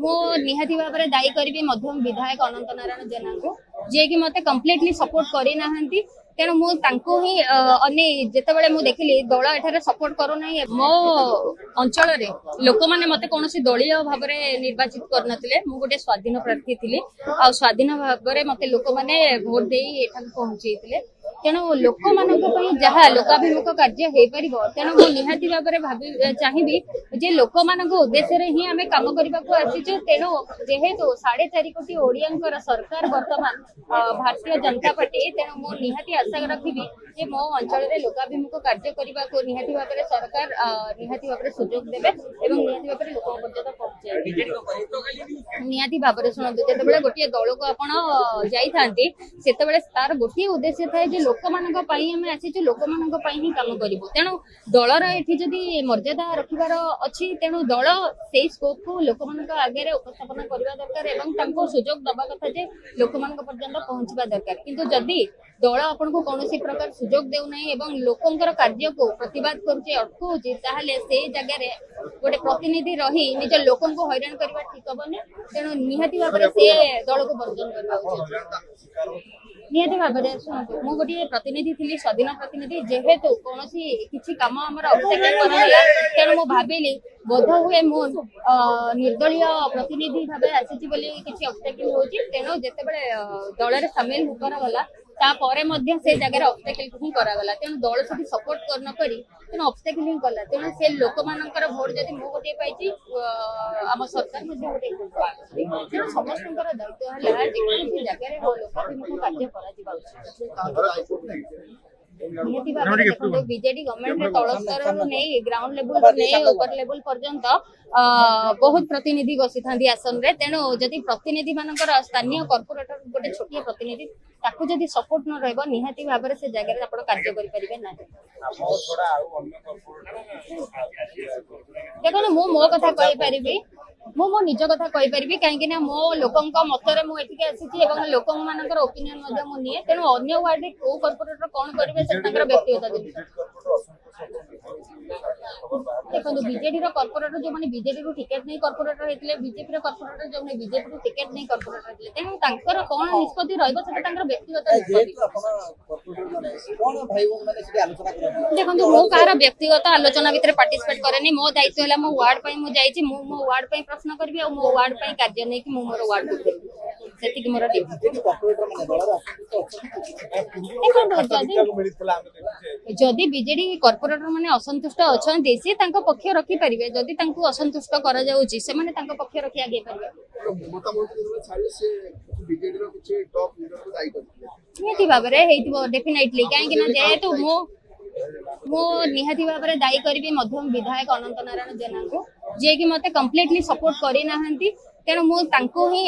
मो निहाती भाव में दायी करी मध्यम विधायक अनंत नारायण जेना को जे कि मते कंप्लीटली सपोर्ट करी नाहंती तेणु मु तांको ही जितेबाला मुझे देखिली दल एठारे सपोर्ट करूना मो अंचल लोक मैंने मत कौन दलीय भाव में निर्वाचित करनथिले मु गोटे स्वाधीन प्रार्थी थी आ स्वाधीन भाव में मत लोक मैंने भोट दे पहुंचे तेणु लोक मान जहाँ लोकाभिमुख कार्य हो पार तेणु मु निहाती भाव में भाभी चाहिए जे लोक मान उद्देश्य ही आम कम करने को आसीचु तेणु जेहेतु 4.5 कोटी ओडिया सरकार वर्तमान भारतीय जनता पार्टी तेणु मु निहाती आशा रखी जे मो अंचल लोकाभिमुख कार्य करने को निहाती भाव में सरकार निहाती भाव में सुजोग देवे एवं निहाती भाव में लोक पर्यटन पहुंचे निहाती भाव में शुणु जो गोटे दल को आप जाते तार गोटे उद्देश्य थाए लोक मानक आम आसीचु लोक मानक ही काम करूँ तेणु दलर ये जदि मर्यादा रखार अच्छी तेणु दल से स्कोप को लोक मान आगे उपस्थापन करने दरकार और सुजोग दबा कथा जे लोक मान पर्यंत पहुंचवा दरकार किंतु जदि दल आपन को कौन प्रकार सुजोग देउना एवं लोकंकर कार्य को प्रतिवाद करुचे अटकाउची ताहले से जगह रे गोटे प्रतिनिधि रही निज लोकन को हैरान करबा ठीक हबने तेणु निहाती भाव में से दल को वर्जन करबा उचित निहाती भाव में मु गोटे प्रतिनिधि थी स्वाधीन प्रतिनिधि जेहेतु कौन किसी कम आम तेणु मु भाविली बोध हुए मु निर्दलीय प्रतिनिधि भाव आसी किसी ऑब्स्टेकल होची तेणु जेतेबेले दल रे सामिल करागला तापर से जगह ऑब्स्टेकल ही करागला तेणु दल से सपोर्ट करन करी तेणु ऑब्स्टेकल ही कला तेणु से लोक मानकर भोट जदि मु गोटे पाइची आम सरकार मध्ये गोटे तेणु समस्त दायित्व है जेकोसी जगह रे लोकाभिमुख कार्य करा जिबा उचित निहाती भाव में देखो बीजेडी गवर्नमेंट तल स्तर नहीं ग्राउंड लेवल नहीं ऊपर लेवल पर्यंत बहुत प्रतिनिधि बसी था आसन रे तेणु जदि प्रतिनिधि मानकर स्थानीय कॉर्पोरेटर गोटे छोटिया प्रतिनिधि ताकू जदि सपोर्ट न रहबो निहाती भाव में से जगह आपण कार्य करि परिबे ना देखो मु मो कथा कहि परिबी मु मो निज कथा कहि परिबी काहे ना मो लोकंक मतरे मु एठिके आसीची एवं लोकंक मानकर ओपिनियन मध्ये मु निए तेणु अन्य वार्ड रे को कॉर्पोरेटर कोन करिवे से ताकर व्यक्तिगत जिनिस देखो बीजेडी रो कॉर्पोरेटर जो माने बीजेडी रो टिकट नहीं कॉर्पोरेटर हेतले बीजेपी रो कॉर्पोरेटर जो माने बीजेपी रो टिकट नहीं कॉर्पोरेटर हेतले तेणु तांकर कोन निष्पत्ति रहइबो से तांकर व्यक्तिगत देखो मो कार व्यक्तिगत आलोचना भितर पार्टिसिपेट करेनी मो दायित्व हला मो वार्ड पई मु जाईची मो वार्ड पई प्रश्न करबी और मो वार्ड पई कार्य नै कि मो मोर वार्ड को करबी सेति कि मोर जदि बीजेडी कॉर्पोरेटर माने असंतुष्ट अछंती से तांको पक्ष रखी परिबे जदि तांको असंतुष्ट करा जाउची से माने तांको पक्ष रखी आगे परिबे बीजेडी रो कुछ टॉप लीडर को दायी करथिले निहाती भाव में हेइतिबो डेफिनेटली काहे कि ना जेहेतु मो निहाती भाव में दायी करी मध्यम विधायक अनंत नारायण जेना को जे कि मते कंप्लीटली सपोर्ट करी नाहंती तेणु मु तांको ही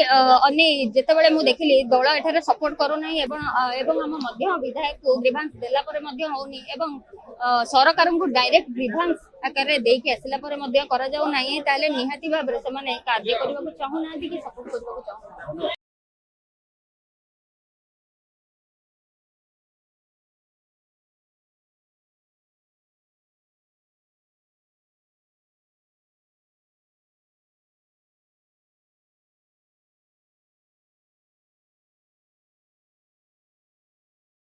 जितेबाला मुझे देखिली दल एठारे सपोर्ट करूना एवं आम मध्य विधायक को ग्रीभांस देला परे मध्य होनी एवं सरकार को डायरेक्ट ग्रीभांस आकार देके आसला परे मध्य करा जाउ नाही ताले निहाती भाव में से माने कार्य करबा को चाहू ना कि सपोर्ट करबा को चाहू